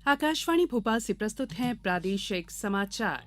आकाशवाणी भोपाल से प्रस्तुत हैं प्रादेशिक समाचार।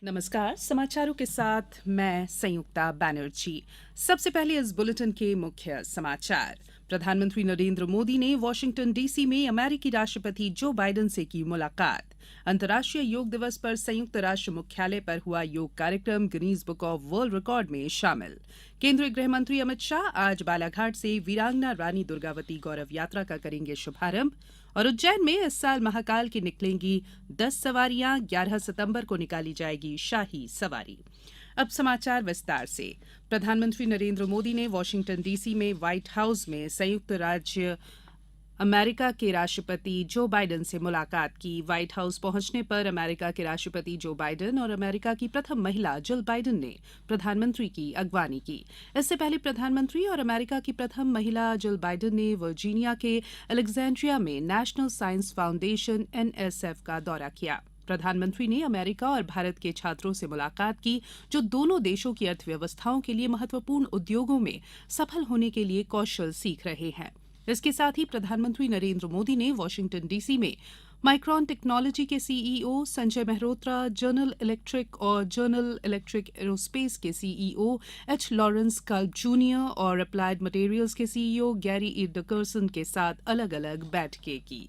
नमस्कार, समाचारों के साथ मैं संयुक्ता बैनर्जी। सबसे पहले इस बुलेटिन के मुख्य समाचार। प्रधानमंत्री नरेंद्र मोदी ने वॉशिंगटन डीसी में अमेरिकी राष्ट्रपति जो बाइडेन से की मुलाकात। अंतर्राष्ट्रीय योग दिवस पर संयुक्त राष्ट्र मुख्यालय पर हुआ योग कार्यक्रम Guinness book of world record में शामिल। केंद्रीय गृह मंत्री अमित शाह आज बालाघाट से वीरांगना रानी दुर्गावती गौरव यात्रा का करेंगे शुभारंभ। और उज्जैन में इस साल महाकाल की निकलेंगी 10 सवारियां। 11 सितंबर को निकाली जाएगी शाही सवारी। अब समाचार विस्तार से। प्रधानमंत्री नरेंद्र मोदी ने वॉशिंगटन डीसी में व्हाइट हाउस में संयुक्त राज्य अमेरिका के राष्ट्रपति जो बाइडेन से मुलाकात की। व्हाइट हाउस पहुंचने पर अमेरिका के राष्ट्रपति जो बाइडेन और अमेरिका की प्रथम महिला जिल बाइडेन ने प्रधानमंत्री की अगवानी की। इससे पहले प्रधानमंत्री और अमेरिका की प्रथम महिला जिल बाइडेन ने वर्जीनिया के अलेक्जेंड्रिया में नेशनल साइंस फाउंडेशन NSF का दौरा किया। प्रधानमंत्री ने अमेरिका और भारत के छात्रों से मुलाकात की, जो दोनों देशों की अर्थव्यवस्थाओं के लिए महत्वपूर्ण उद्योगों में सफल होने के लिए कौशल सीख रहे हैं। इसके साथ ही प्रधानमंत्री नरेंद्र मोदी ने वॉशिंगटन डीसी में माइक्रॉन टेक्नोलॉजी के CEO Sanjay Mehrotra, general electric और जनरल इलेक्ट्रिक एरोस्पेस के CEO H. लॉरेंस कल्ब जूनियर और अप्लाइड मटेरियल्स के CEO गैरी ई डिकर्सन के साथ अलग अलग बैठकें की।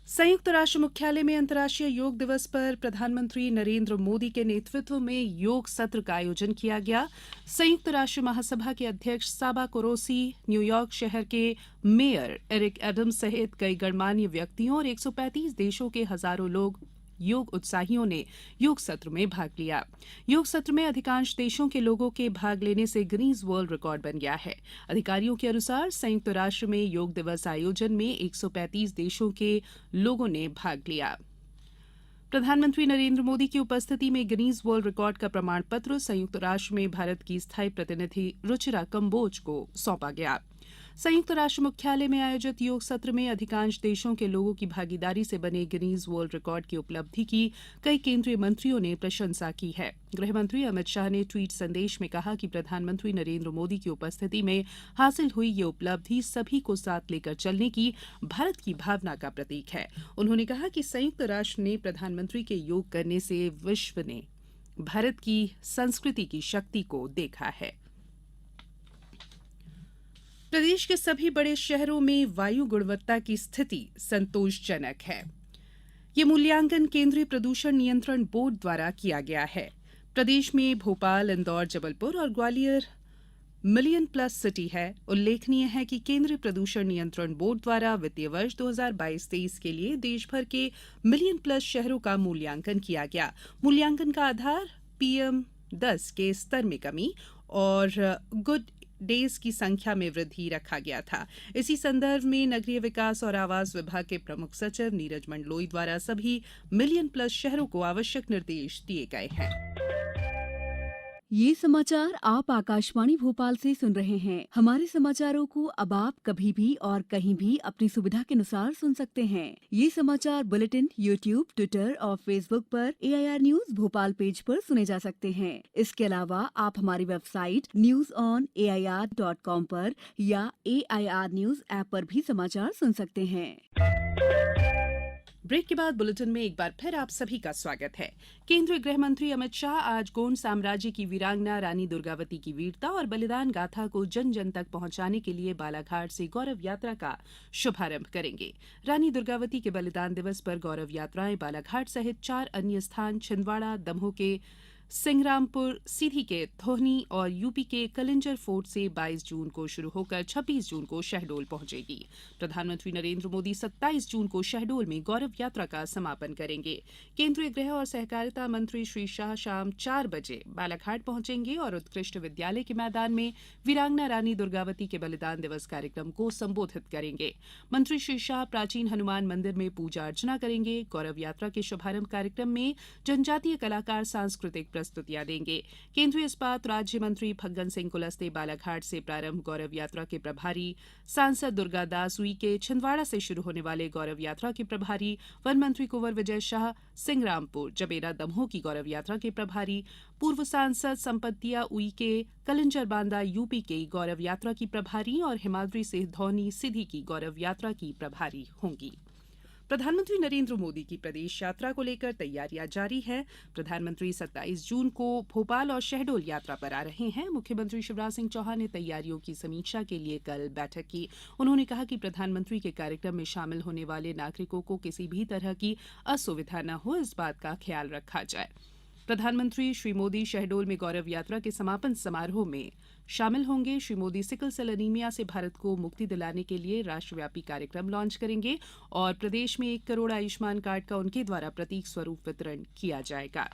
संयुक्त राष्ट्र मुख्यालय में अंतर्राष्ट्रीय योग दिवस पर प्रधानमंत्री नरेंद्र मोदी के नेतृत्व में योग सत्र का आयोजन किया गया। संयुक्त राष्ट्र महासभा के अध्यक्ष साबा कुरैशी, न्यूयॉर्क शहर के मेयर एरिक एडम्स सहित कई गणमान्य व्यक्तियों और 135 देशों के हजारों लोग योग उत्साहियों ने योग सत्र में भाग लिया। योग सत्र में अधिकांश देशों के लोगों के भाग लेने से गिनीज वर्ल्ड रिकॉर्ड बन गया है। अधिकारियों के अनुसार संयुक्त राष्ट्र में योग दिवस आयोजन में 135 देशों के लोगों ने भाग लिया। प्रधानमंत्री नरेंद्र मोदी की उपस्थिति में गिनीज वर्ल्ड रिकॉर्ड का प्रमाण पत्र संयुक्त राष्ट्र में भारत की स्थायी प्रतिनिधि रुचिरा कंबोज को सौंपा गया। संयुक्त राष्ट्र मुख्यालय में आयोजित योग सत्र में अधिकांश देशों के लोगों की भागीदारी से बने गिनीज वर्ल्ड रिकॉर्ड की उपलब्धि की कई केंद्रीय मंत्रियों ने प्रशंसा की है। गृह मंत्री अमित शाह ने ट्वीट संदेश में कहा कि प्रधानमंत्री नरेंद्र मोदी की उपस्थिति में हासिल हुई ये उपलब्धि सभी को साथ लेकर चलने की भारत की भावना का प्रतीक है। उन्होंने कहा कि संयुक्त राष्ट्र ने प्रधानमंत्री के योग करने से विश्व ने भारत की संस्कृति की शक्ति को देखा है। प्रदेश के सभी बड़े शहरों में वायु गुणवत्ता की स्थिति संतोषजनक है। ये मूल्यांकन केंद्रीय प्रदूषण नियंत्रण बोर्ड द्वारा किया गया है। प्रदेश में भोपाल, इंदौर, जबलपुर और ग्वालियर मिलियन प्लस सिटी है। उल्लेखनीय है कि केंद्रीय प्रदूषण नियंत्रण बोर्ड द्वारा वित्तीय वर्ष 2022-23 के लिए देश भर के मिलियन प्लस शहरों का मूल्यांकन किया गया। मूल्यांकन का आधार PM10 के स्तर में कमी और गुड डेज की संख्या में वृद्धि रखा गया था। इसी संदर्भ में नगरीय विकास और आवास विभाग के प्रमुख सचिव नीरज मंडलोई द्वारा सभी मिलियन प्लस शहरों को आवश्यक निर्देश दिए गए हैं। ये समाचार आप आकाशवाणी भोपाल से सुन रहे हैं। हमारे समाचारों को अब आप कभी भी और कहीं भी अपनी सुविधा के अनुसार सुन सकते हैं। ये समाचार बुलेटिन YouTube, ट्विटर और फेसबुक पर AIR न्यूज भोपाल पेज पर सुने जा सकते हैं। इसके अलावा आप हमारी वेबसाइट newsonair.com पर या AIR न्यूज ऐप पर भी समाचार सुन सकते हैं। ब्रेक के बाद बुलेटिन में एक बार फिर आप सभी का स्वागत है। केंद्रीय गृह मंत्री अमित शाह आज गोंड साम्राज्य की वीरांगना रानी दुर्गावती की वीरता और बलिदान गाथा को जन जन तक पहुंचाने के लिए बालाघाट से गौरव यात्रा का शुभारंभ करेंगे। रानी दुर्गावती के बलिदान दिवस पर गौरव यात्राएं बालाघाट सहित 4 अन्य स्थान छिंदवाड़ा, दमोह के सिंगरामपुर, सीधी के धोहनी और यूपी के कलिंजर फोर्ट से 22 जून को शुरू होकर 26 जून को शहडोल पहुंचेगी। प्रधानमंत्री नरेंद्र मोदी 27 जून को शहडोल में गौरव यात्रा का समापन करेंगे। केंद्रीय गृह और सहकारिता मंत्री श्री शाह शाम 4 बजे बालाघाट पहुंचेंगे और उत्कृष्ट विद्यालय के मैदान में वीरांगना रानी दुर्गावती के बलिदान दिवस कार्यक्रम को संबोधित करेंगे। मंत्री श्री शाह प्राचीन हनुमान मंदिर में पूजा अर्चना करेंगे। गौरव यात्रा के शुभारंभ कार्यक्रम में जनजातीय कलाकार सांस्कृतिक प्रस्तुतियां देंगे। केंद्रीय इस्पात राज्य मंत्री फग्गन सिंह कुलस्ते बालाघाट से प्रारंभ गौरव यात्रा के प्रभारी, सांसद दुर्गादास उइके छिंदवाड़ा से शुरू होने वाले गौरव यात्रा के प्रभारी, वन मंत्री कुंवर विजय शाह सिंहरामपुर जबेरा दमोह की गौरव यात्रा के प्रभारी, पूर्व सांसद संपतिया उइके कलिंजर बांदा यूपी के गौरव यात्रा की प्रभारी और हिमाद्री सिंह धौनी सिधी की गौरव यात्रा की प्रभारी होंगी। प्रधानमंत्री नरेंद्र मोदी की प्रदेश यात्रा को लेकर तैयारियां जारी हैं। प्रधानमंत्री 27 जून को भोपाल और शहडोल यात्रा पर आ रहे हैं। मुख्यमंत्री शिवराज सिंह चौहान ने तैयारियों की समीक्षा के लिए कल बैठक की। उन्होंने कहा कि प्रधानमंत्री के कार्यक्रम में शामिल होने वाले नागरिकों को किसी भी तरह की असुविधा न हो, इस बात का ख्याल रखा जाए। प्रधानमंत्री श्री मोदी शहडोल में गौरव यात्रा के समापन समारोह में शामिल होंगे। Shri Modi sickle cell anaemia से भारत को मुक्ति दिलाने के लिए राष्ट्रव्यापी कार्यक्रम लॉन्च करेंगे और प्रदेश में 1 करोड़ आयुष्मान कार्ड का उनके द्वारा प्रतीक स्वरूप वितरण किया जाएगा।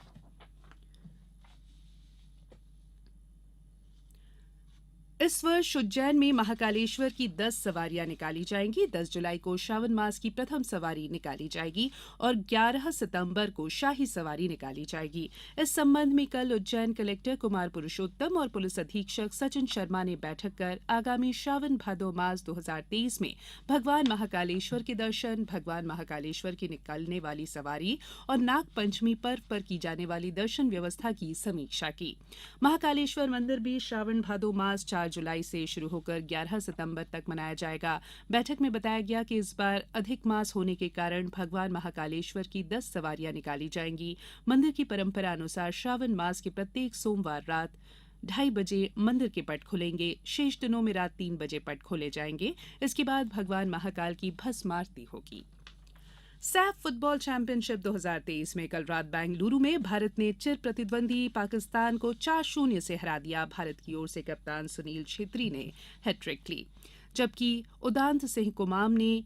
इस वर्ष उज्जैन में महाकालेश्वर की 10 सवारियां निकाली जाएंगी। 10 जुलाई को श्रावण मास की प्रथम सवारी निकाली जाएगी और 11 सितंबर को शाही सवारी निकाली जाएगी। इस संबंध में कल उज्जैन कलेक्टर कुमार पुरुषोत्तम और पुलिस अधीक्षक सचिन शर्मा ने बैठक कर आगामी श्रावण भादो मास 2023 में भगवान महाकालेश्वर के दर्शन, भगवान महाकालेश्वर की निकलने वाली सवारी और नाग पंचमी पर्व पर की जाने वाली दर्शन व्यवस्था की समीक्षा की। महाकालेश्वर मंदिर भी श्रावण भादो मास 4 जुलाई से शुरू होकर 11 सितंबर तक मनाया जाएगा। बैठक में बताया गया कि इस बार अधिक मास होने के कारण भगवान महाकालेश्वर की 10 सवारियां निकाली जाएंगी। मंदिर की परंपरा अनुसार श्रावण मास के प्रत्येक सोमवार रात 2:30 बजे मंदिर के पट खुलेंगे। शेष दिनों में रात 3 बजे पट खोले जाएंगे। इसके बाद भगवान महाकाल की भस्म आरती होगी। सैफ फुटबॉल चैंपियनशिप 2023 में कल रात बेंगलुरु में भारत ने चिर प्रतिद्वंदी पाकिस्तान को 4-0 से हरा दिया। भारत की ओर से कप्तान सुनील छेत्री ने हैट्रिक ली, जबकि उदांत सिंह कुमाम ने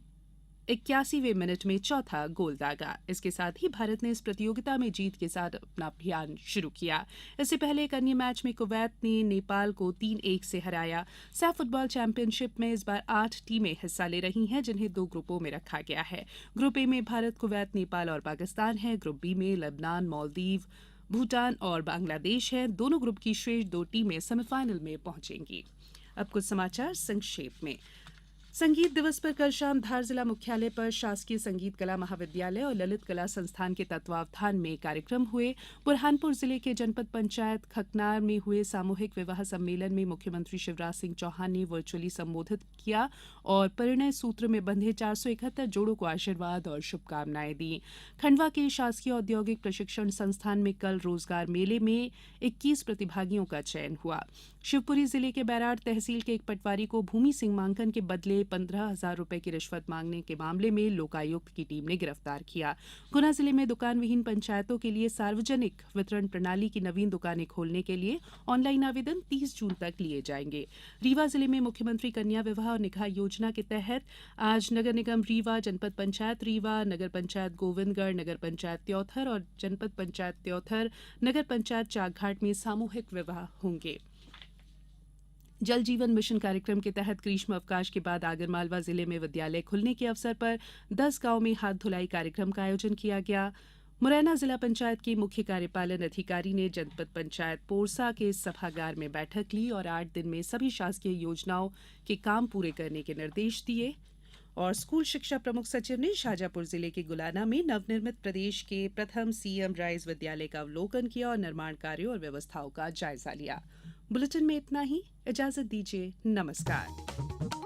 81वें मिनट में चौथा गोल दागा। इसके साथ ही भारत ने इस प्रतियोगिता में जीत के साथ अपना अभियान शुरू किया। इससे पहले एक अन्य मैच में कुवैत ने नेपाल को 3-1 से हराया। सैफ फुटबॉल चैंपियनशिप में इस बार 8 टीमें हिस्सा ले रही हैं, जिन्हें 2 ग्रुपों में रखा गया है। ग्रुप ए में भारत, कुवैत, नेपाल और पाकिस्तान है। ग्रुप बी में लेबनान, मालदीव, भूटान और बांग्लादेश है। दोनों ग्रुप की शेष 2 टीमें सेमीफाइनल में पहुंचेंगी। अब कुछ समाचार संक्षेप में। संगीत दिवस पर कल शाम धार जिला मुख्यालय पर शासकीय संगीत कला महाविद्यालय और ललित कला संस्थान के तत्वावधान में कार्यक्रम हुए। बुरहानपुर जिले के जनपद पंचायत खकनार में हुए सामूहिक विवाह सम्मेलन में मुख्यमंत्री शिवराज सिंह चौहान ने वर्चुअली संबोधित किया और परिणय सूत्र में बंधे 471 जोड़ों को आशीर्वाद और शुभकामनाएं दी। खंडवा के शासकीय औद्योगिक प्रशिक्षण संस्थान में कल रोजगार मेले में 21 प्रतिभागियों का चयन हुआ। शिवपुरी जिले के बैराड तहसील के एक पटवारी को भूमि सीमांकन के बदले 15,000 रुपए की रिश्वत मांगने के मामले में लोकायुक्त की टीम ने गिरफ्तार किया। गुना जिले में दुकान विहीन पंचायतों के लिए सार्वजनिक वितरण प्रणाली की नवीन दुकानें खोलने के लिए ऑनलाइन आवेदन 30 जून तक लिए जाएंगे। रीवा जिले में मुख्यमंत्री कन्या विवाह और निकाह योजना के तहत आज नगर निगम रीवा, जनपद पंचायत रीवा, नगर पंचायत गोविंदगढ़, नगर पंचायत त्योथर और जनपद पंचायत त्योथर, नगर पंचायत चाकघाट में सामूहिक विवाह होंगे। जल जीवन मिशन कार्यक्रम के तहत ग्रीष्म अवकाश के बाद आगरमालवा जिले में विद्यालय खुलने के अवसर पर 10 गांव में हाथ धुलाई कार्यक्रम का आयोजन किया गया। मुरैना जिला पंचायत के मुख्य कार्यपालन अधिकारी ने जनपद पंचायत पोरसा के सभागार में बैठक ली और 8 दिन में सभी शासकीय योजनाओं के काम पूरे करने के निर्देश दिए। और स्कूल शिक्षा प्रमुख सचिव ने शाजापुर जिले के गुलाना में नवनिर्मित प्रदेश के प्रथम सीएम राइज विद्यालय का अवलोकन किया और निर्माण कार्यों और व्यवस्थाओं का जायजा लिया। बुलेटिन में इतना ही। इजाजत दीजिए। नमस्कार।